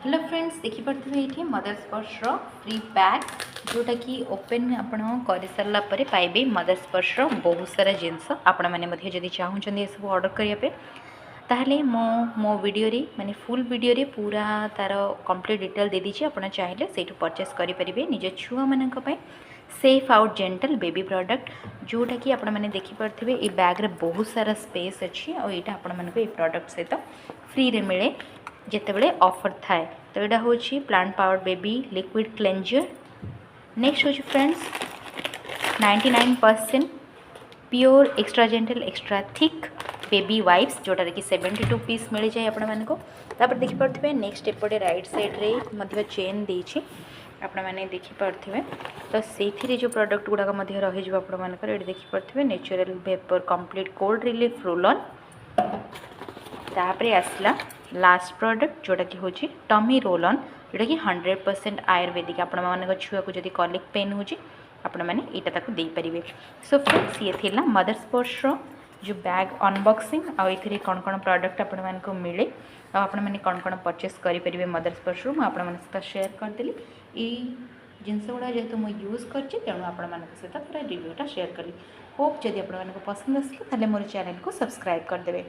Hello friends देखिपे ये mother's स्पर्शर free pack जोटा कि ओपन आपण कर सारा पाइबे मदर्स स्पर्शर बहुत सारा जिनस आपण मैंने जदि चाहूँगी ये सब ऑर्डर करने ताहले मो वीडियो रे माने फुल वीडियो रे पूरा तार कंप्लीट डिटेल दे दीजिए आप चाहिए से परचेस करेंगे निज छुआ मान safe out gentle baby product जोटा कि आपण मैंने देखिपे ये बैग्रे बहुत सारा स्पेस अच्छी और यहाँ आपण मानक ये प्रोडक्ट सहित फ्री रे मिले जितेबले ऑफर थाए। तो यहाँ हूँ plant power baby liquid cleanser. Next हूँ friends 99% pure extra gentle extra thick baby wipes जोटार कि 72 पीस मिल जाए आपण मानक। देखिपे नेक्स्ट एपटे राइट साइड्रे मध्य चेन देछि आपण मैंने देखिपे। तो से जो प्रोडक्ट गुड़ाक रही आपंकर ये देखिपे natural vapour complete cold relief roll on. तापरे आसला लास्ट प्रोडक्ट जोटा कि हूँ टमी रोल ऑन जोटा कि 100% आयुर्वेदिक आपण मान छुआ को जब कॉलिक पेन हो आपण मैंने यहाँ दे पारे। सो फ्रेंड्स ये थिला मदर्स स्पर्शर जो बैग अनबॉक्सिंग आउ कौन कौन प्रोडक्ट आपण मानक मिले आपण मैंने कौन कौन परचेस करेंगे मदर्स स्पर्शर मुझे आपण सहित शेयर करदेली। ये जिनस गुड़ा जेहतु मुझे यूज कर तेणु आपण सहित पूरा रिव्यूटा शेयर कली। होप जदि आप पसंद आसला मोर चैनल को सब्सक्राइब करदे।